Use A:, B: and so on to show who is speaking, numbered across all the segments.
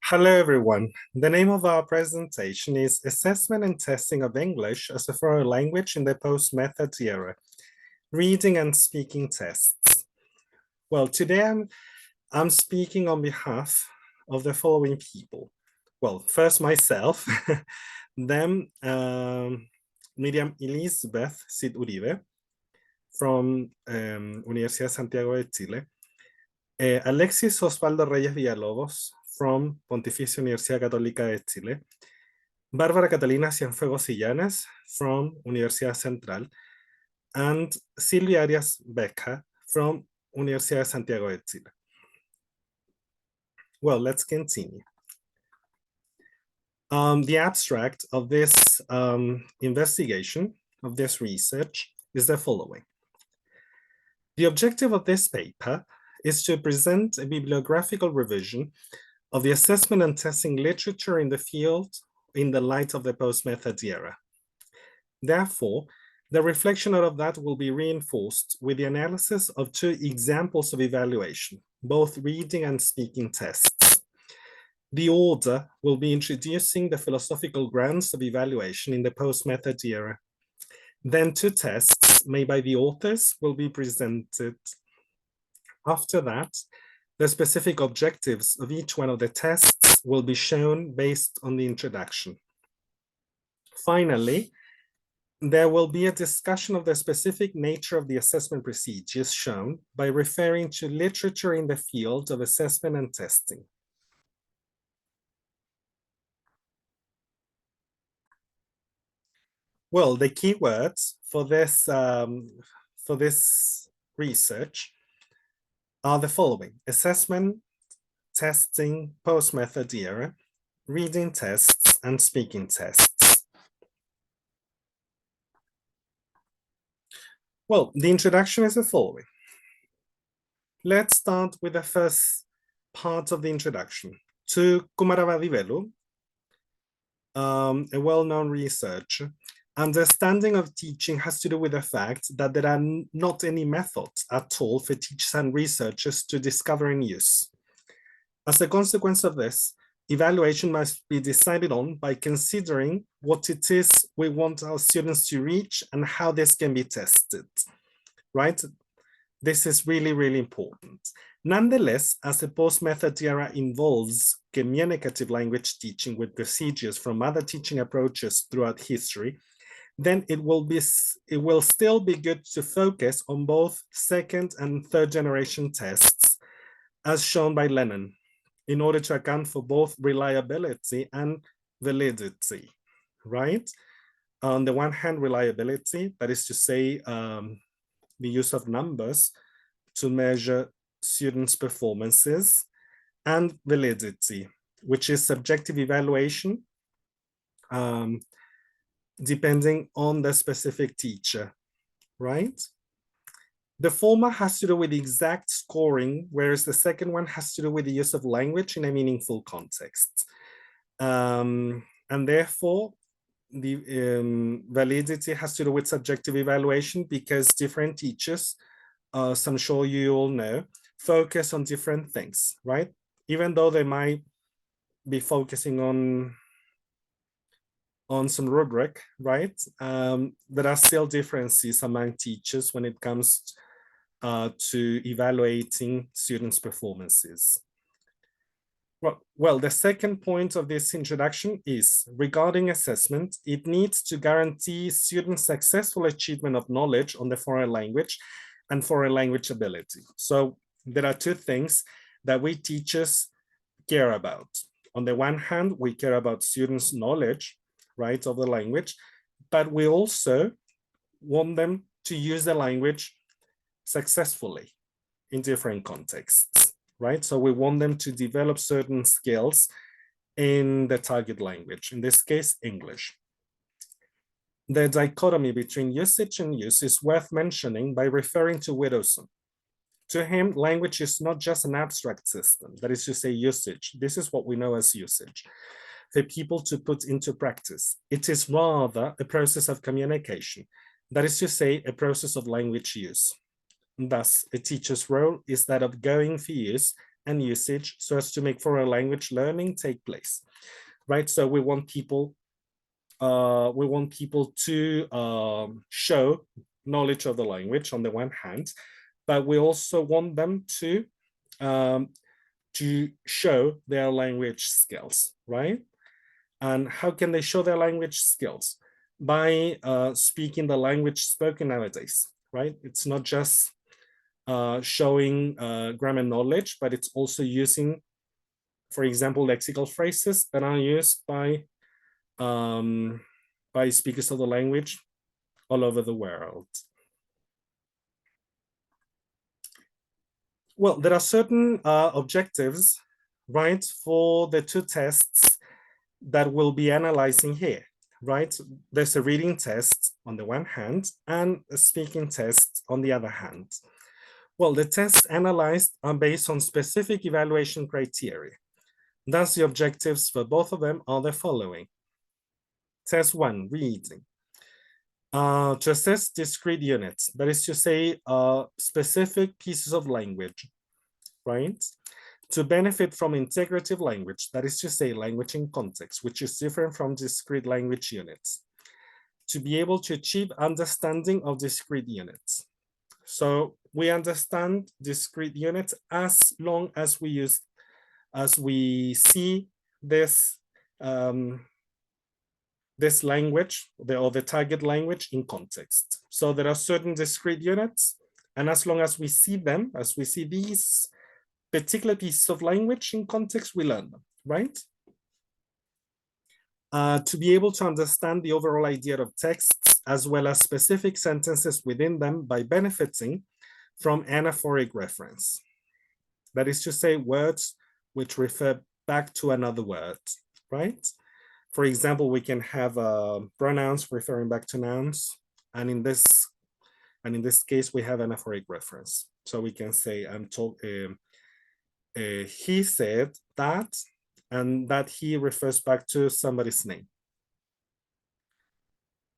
A: Hello, everyone. The name of our presentation is Assessment and Testing of English as a Foreign Language in the Post-Methods Era, Reading and Speaking Tests. Well, today I'm speaking on behalf of the following people. Well, first myself, then Miriam Elizabeth Cid Uribe from Universidad Santiago de Chile, Alexis Osvaldo Reyes Villalobos from Pontificia Universidad Católica de Chile, Bárbara Catalina Cienfuegos Illanes from Universidad Central, and Silvia Arias Becker from Universidad Santiago de Chile. Well, let's continue. The abstract of this investigation, of this research, is the following. The objective of this paper is to present a bibliographical revision of the assessment and testing literature in the field in the light of the post-methods era. Therefore, the reflection out of that will be reinforced with the analysis of two examples of evaluation, both reading and speaking tests. The order will be introducing the philosophical grounds of evaluation in the post-methods era. Then two tests made by the authors will be presented. After that, the specific objectives of each one of the tests will be shown based on the introduction. Finally, there will be a discussion of the specific nature of the assessment procedures shown by referring to literature in the field of assessment and testing. Well, the keywords for this research are the following: assessment, testing, post-method era, reading tests, and speaking tests. Well, the introduction is the following. Let's start with the first part of the introduction. To Kumaravadivelu, a well-known researcher, understanding of teaching has to do with the fact that there are not any methods at all for teachers and researchers to discover and use. As a consequence of this, evaluation must be decided on by considering what it is we want our students to reach and how this can be tested, right? This is really, really important. Nonetheless, as the post-method era involves communicative language teaching with procedures from other teaching approaches throughout history, then it will still be good to focus on both second and third generation tests, as shown by Lennon, in order to account for both reliability and validity, right? On the one hand, reliability, that is to say, the use of numbers to measure students' performances, and validity, which is subjective evaluation, depending on the specific teacher, right? The former has to do with exact scoring, whereas the second one has to do with the use of language in a meaningful context. And therefore, the validity has to do with subjective evaluation because different teachers, as I'm sure you all know, focus on different things, right? Even though they might be focusing on some rubric, right? There are still differences among teachers when it comes to evaluating students' performances. Well, the second point of this introduction is regarding assessment, it needs to guarantee students' successful achievement of knowledge on the foreign language and foreign language ability. So there are two things that we teachers care about. On the one hand, we care about students' knowledge, right, of the language, but we also want them to use the language successfully in different contexts, right? So we want them to develop certain skills in the target language, in this case, English. The dichotomy between usage and use is worth mentioning by referring to Widdowson. To him, language is not just an abstract system, that is to say usage. This is what we know as usage for people to put into practice. It is rather a process of communication, that is to say a process of language use. Thus, a teacher's role is that of going for use and usage so as to make foreign language learning take place, right? So we want people to show knowledge of the language on the one hand, but we also want them to show their language skills, right? And how can they show their language skills? By speaking the language spoken nowadays, right? It's not just showing grammar knowledge, but it's also using, for example, lexical phrases that are used by speakers of the language all over the world. Well, there are certain objectives, right, for the two tests that we'll be analyzing here, right? There's a reading test on the one hand and a speaking test on the other hand. Well, the tests analyzed are based on specific evaluation criteria. Thus, the objectives for both of them are the following. Test 1, reading. To assess discrete units, that is to say, specific pieces of language, right? To benefit from integrative language, that is to say, language in context, which is different from discrete language units. To be able to achieve understanding of discrete units. So we understand discrete units as long as we see this this language or the target language in context. So there are certain discrete units, and as long as we see them, as we see these particular pieces of language in context, we learn them, right? To be able to understand the overall idea of texts as well as specific sentences within them by benefiting from anaphoric reference. That is to say, words which refer back to another word, right? For example, we can have pronouns referring back to nouns, and in this case, we have anaphoric reference. So we can say, he said that, and that he refers back to somebody's name.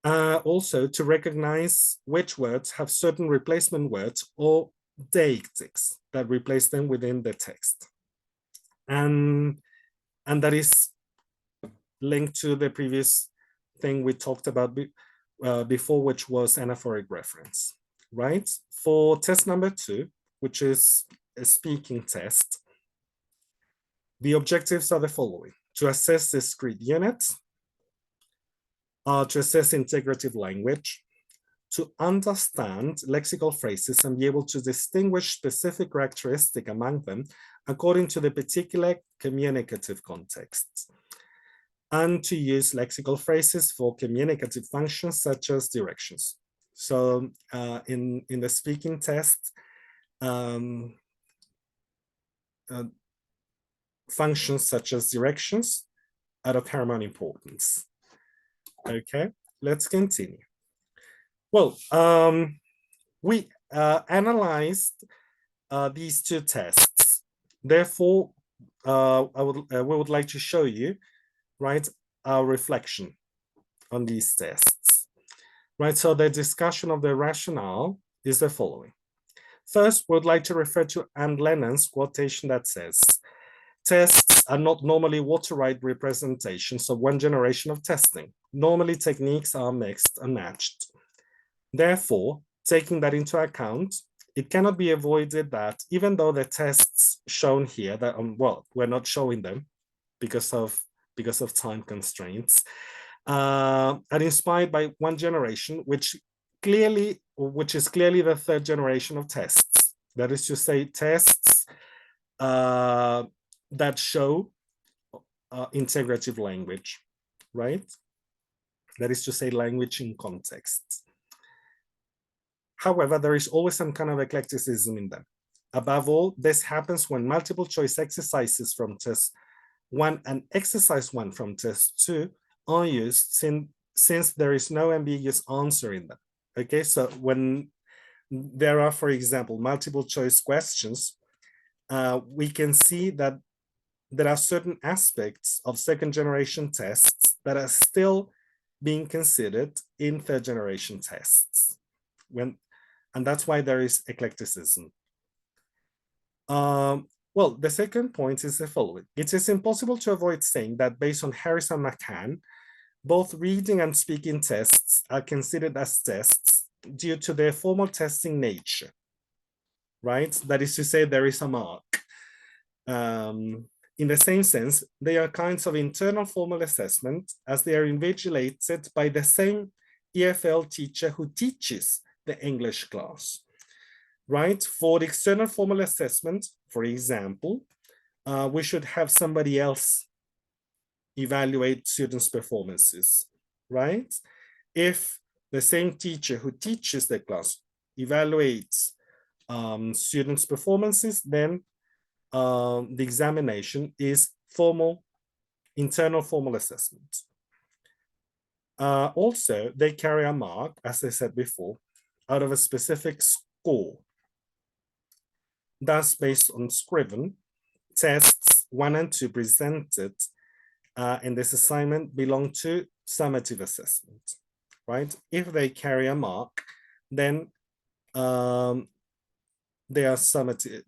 A: Also, to recognize which words have certain replacement words or deictics that replace them within the text. And that is linked to the previous thing we talked about before, which was anaphoric reference, right? For test number 2, which is a speaking test, the objectives are the following: to assess discrete units, to assess integrative language, to understand lexical phrases and be able to distinguish specific characteristics among them according to the particular communicative context, and to use lexical phrases for communicative functions such as directions. So in the speaking test, functions such as directions are of paramount importance. Okay, let's continue. Well, we analyzed these two tests. Therefore, we would like to show you, right, our reflection on these tests. Right, so the discussion of the rationale is the following. First, we would like to refer to Anne Lennon's quotation that says, tests are not normally water-right representations of one generation of testing. Normally, techniques are mixed and matched. Therefore, taking that into account, it cannot be avoided that even though the tests shown here, that well, we're not showing them because of time constraints, are inspired by one generation, which is clearly the third generation of tests. That is to say, tests that show integrative language, right? That is to say, language in context. However, there is always some kind of eclecticism in them. Above all, this happens when multiple choice exercises from test 1 and exercise 1 from test 2 are used since there is no ambiguous answer in them. Okay, so when there are, for example, multiple choice questions, we can see that there are certain aspects of second generation tests that are still being considered in third generation tests. And that's why there is eclecticism. Well, the second point is the following. It is impossible to avoid saying that based on Harris and McCann, both reading and speaking tests are considered as tests due to their formal testing nature, right? That is to say, there is a mark. In the same sense, they are kinds of internal formal assessment as they are invigilated by the same EFL teacher who teaches the English class, right? For the external formal assessment, for example, we should have somebody else evaluate students' performances, right? If the same teacher who teaches the class evaluates students' performances, then the examination is internal formal assessment. Also, they carry a mark, as I said before, out of a specific score. Thus, based on Scriven, tests 1 and 2 presented in this assignment belong to summative assessment, right? If they carry a mark, then they are summative.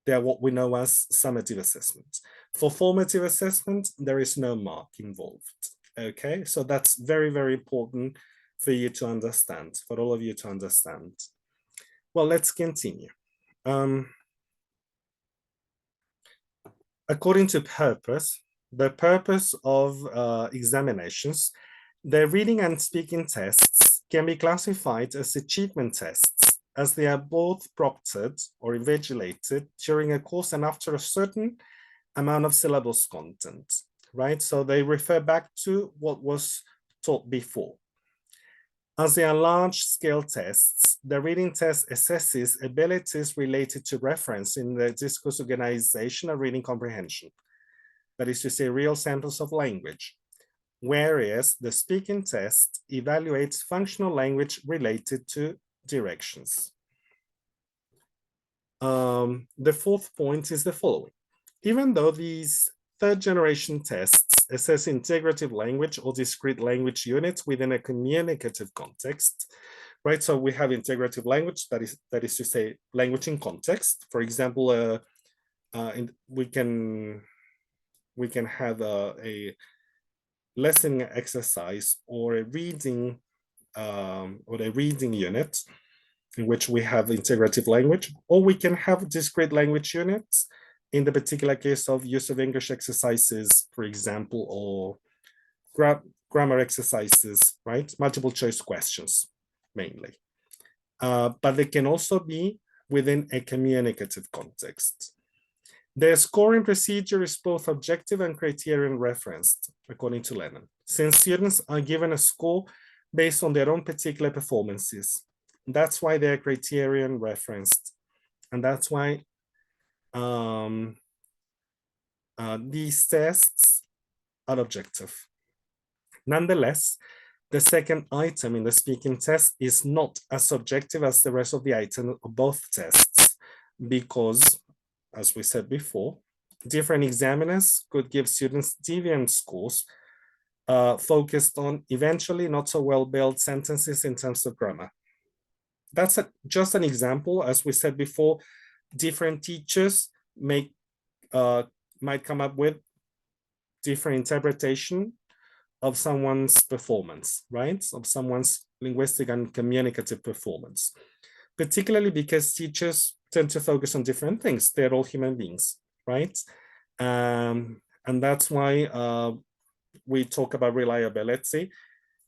A: They are what we know as summative assessments. For formative assessment, there is no mark involved. Okay, so that's very, very important for you to understand, for all of you to understand. Well, let's continue. According to purpose, the purpose of examinations, the reading and speaking tests can be classified as achievement tests, as they are both proctored or invigilated during a course and after a certain amount of syllabus content, right? So they refer back to what was taught before. As they are large-scale tests, the reading test assesses abilities related to reference in the discourse organization and reading comprehension. That is to say, real samples of language. Whereas the speaking test evaluates functional language related to directions. The fourth point is the following. Even though these third-generation tests assess integrative language or discrete language units within a communicative context, right? So we have integrative language, that is to say, language in context. For example, we can have a lesson exercise or a reading unit in which we have integrative language, or we can have discrete language units in the particular case of use of English exercises, for example, or grammar exercises, right? Multiple choice questions, mainly. But they can also be within a communicative context. The scoring procedure is both objective and criterion referenced, according to Lennon, since students are given a score based on their own particular performances. That's why they're criterion referenced. And that's why these tests are objective. Nonetheless, the second item in the speaking test is not as subjective as the rest of the items of both tests, because, as we said before, different examiners could give students deviant scores focused on eventually not so well-built sentences in terms of grammar. That's just an example. As we said before, different teachers might come up with different interpretation of someone's performance, right? Of someone's linguistic and communicative performance, particularly because teachers tend to focus on different things. They're all human beings, right? And that's why we talk about reliability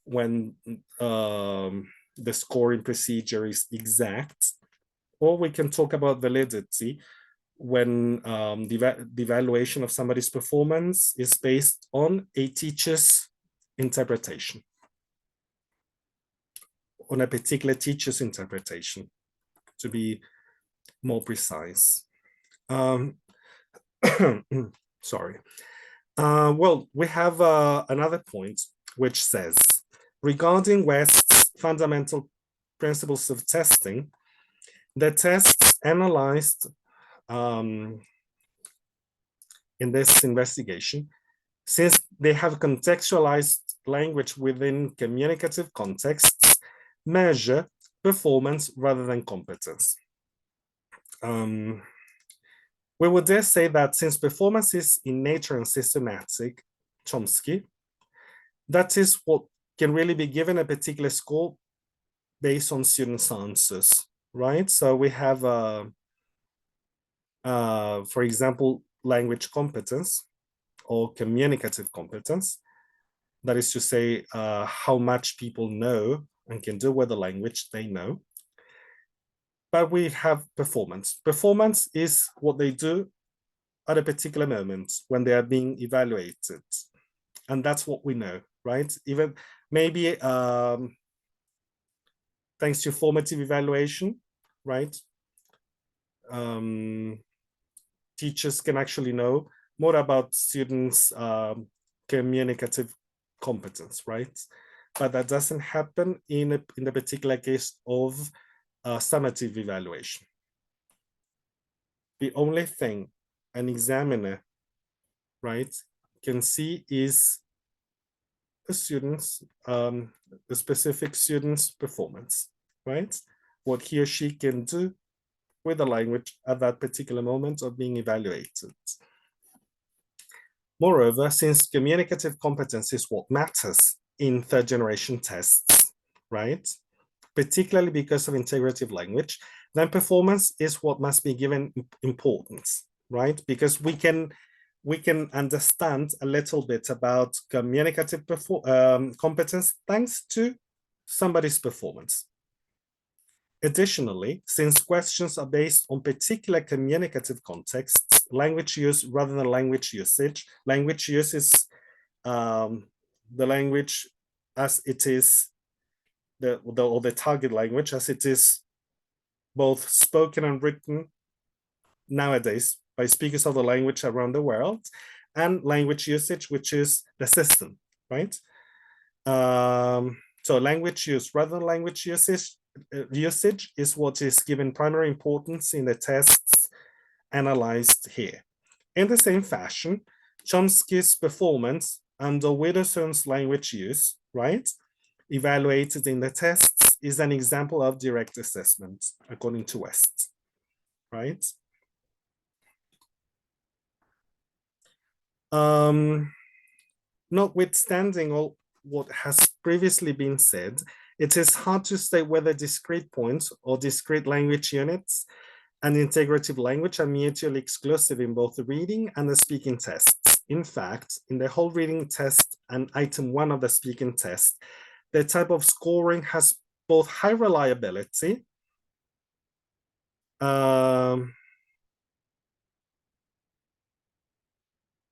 A: when the scoring procedure is exact, or we can talk about validity when the evaluation of somebody's performance is based on a teacher's interpretation, on a particular teacher's interpretation, to be more precise. Sorry. Well, we have another point which says, regarding West's fundamental principles of testing, the tests analyzed in this investigation, since they have contextualized language within communicative contexts, measure performance rather than competence. we would dare say that since performance is in nature and systematic, Chomsky, that is what can really be given a particular score based on students' answers, right? So we have, for example, language competence or communicative competence. That is to say, how much people know and can do with the language they know. But we have performance. Performance is what they do at a particular moment when they are being evaluated. And that's what we know, right? Even maybe thanks to formative evaluation, right? Teachers can actually know more about students' communicative competence, right? But that doesn't happen in the particular case of summative evaluation. The only thing an examiner, right, can see is the student's, the specific student's performance, right? What he or she can do with the language at that particular moment of being evaluated. Moreover, since communicative competence is what matters in third generation tests, right? Particularly because of integrative language, then performance is what must be given importance, right? Because we can understand a little bit about communicative competence thanks to somebody's performance. Additionally, since questions are based on particular communicative contexts, language use rather than language usage, language use is the language as it is, or the target language as it is both spoken and written nowadays by speakers of the language around the world, and language usage, which is the system, right? So language use rather than language usage is what is given primary importance in the tests analyzed here. In the same fashion, Chomsky's performance under Widdowson's language use, right, evaluated in the tests, is an example of direct assessment according to West, right? Notwithstanding all what has previously been said, it is hard to state whether discrete points or discrete language units and integrative language are mutually exclusive in both the reading and the speaking tests. In fact, in the whole reading test and item 1 of the speaking test, the type of scoring has both high reliability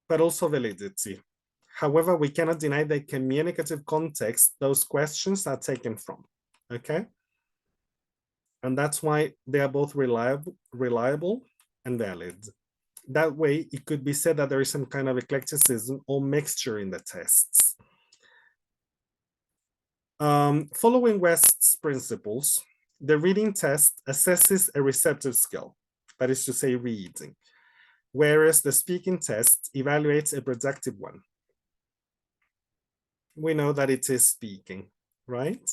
A: but also validity. However, we cannot deny the communicative context those questions are taken from, okay? And that's why they are both reliable and valid. That way, it could be said that there is some kind of eclecticism or mixture in the tests. Following West's principles, the reading test assesses a receptive skill, that is to say, reading, whereas the speaking test evaluates a productive one. We know that it is speaking, right?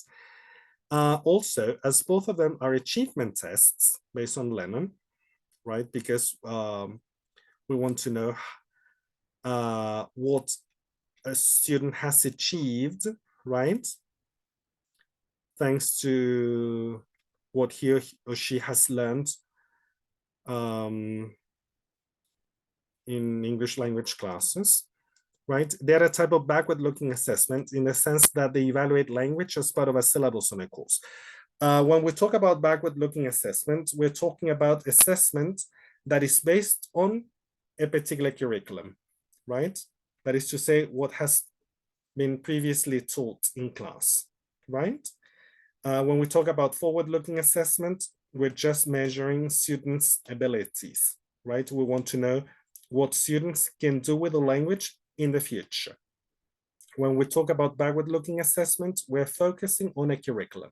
A: Also, as both of them are achievement tests based on Lennon, right? Because we want to know what a student has achieved, right? Thanks to what he or she has learned in English language classes, right? They're a type of backward-looking assessment in the sense that they evaluate language as part of a syllabus on a course. When we talk about backward-looking assessment, we're talking about assessment that is based on a particular curriculum, right? That is to say, what has been previously taught in class, right? When we talk about forward-looking assessment, we're just measuring students' abilities, right? We want to know what students can do with the language in the future. When we talk about backward-looking assessment, we're focusing on a curriculum,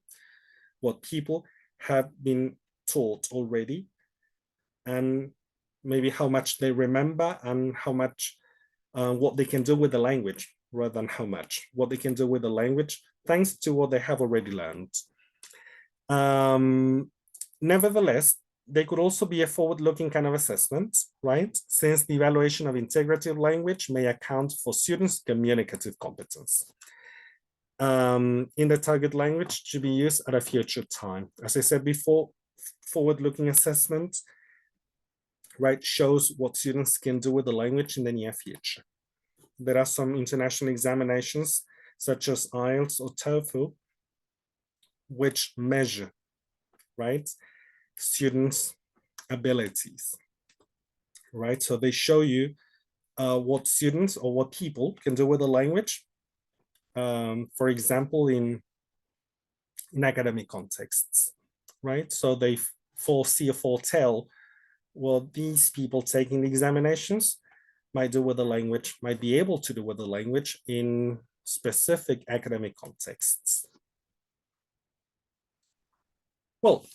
A: what people have been taught already, and maybe how much they remember and how much, what they can do with the language, rather than how much, what they can do with the language, thanks to what they have already learned. Nevertheless, they could also be a forward-looking kind of assessment, right? Since the evaluation of integrative language may account for students' communicative competence in the target language to be used at a future time. As I said before, forward-looking assessment, right, shows what students can do with the language in the near future. There are some international examinations, such as IELTS or TOEFL, which measure, right, students' abilities, right? So they show you what students or what people can do with the language. For example, in academic contexts, right? So they foresee or foretell what these people taking the examinations might do with the language, might be able to do with the language in specific academic contexts. Well,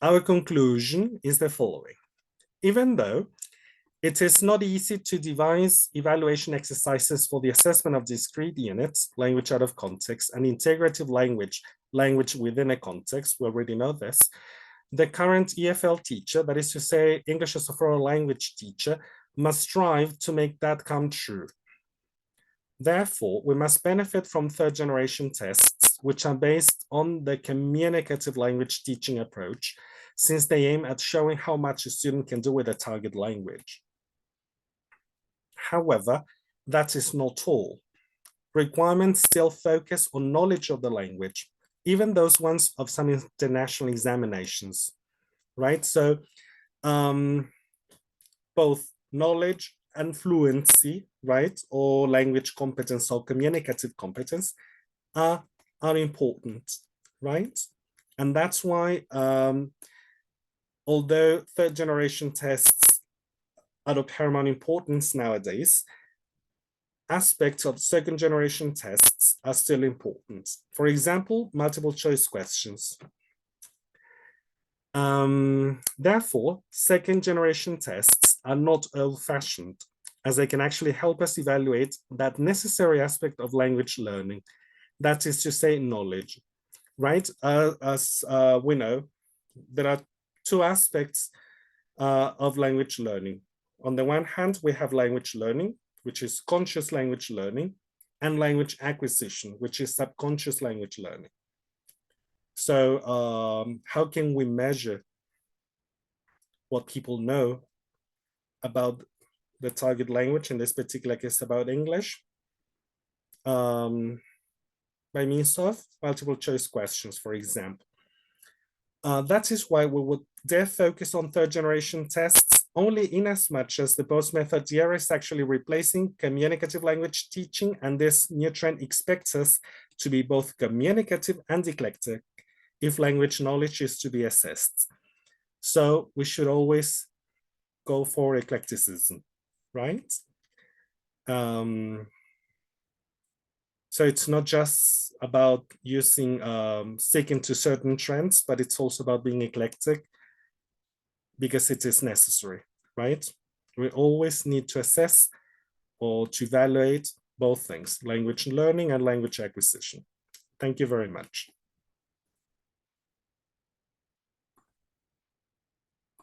A: our conclusion is the following. Even though it is not easy to devise evaluation exercises for the assessment of discrete units, language out of context, and integrative language, language within a context, we already know this, the current EFL teacher, that is to say, English as a foreign language teacher, must strive to make that come true. Therefore, we must benefit from third generation tests, which are based on the communicative language teaching approach, since they aim at showing how much a student can do with a target language. However, that is not all. Requirements still focus on knowledge of the language, even those ones of some international examinations, right? So both knowledge and fluency, right, or language competence or communicative competence are important, right? And that's why, although third generation tests are of paramount importance nowadays, aspects of second generation tests are still important. For example, multiple choice questions. Therefore, second generation tests are not old-fashioned, as they can actually help us evaluate that necessary aspect of language learning, that is to say, knowledge, right? As we know, there are two aspects of language learning. On the one hand, we have language learning, which is conscious language learning, and language acquisition, which is subconscious language learning. So how can we measure what people know about the target language, in this particular case about English, by means of multiple choice questions, for example. That is why we would dare focus on third generation tests only in as much as the post method year is actually replacing communicative language teaching, and this new trend expects us to be both communicative and eclectic if language knowledge is to be assessed. So we should always go for eclecticism, right? So it's not just about using, sticking to certain trends, but it's also about being eclectic because it is necessary, right? We always need to assess or to evaluate both things, language learning and language acquisition. Thank you very much.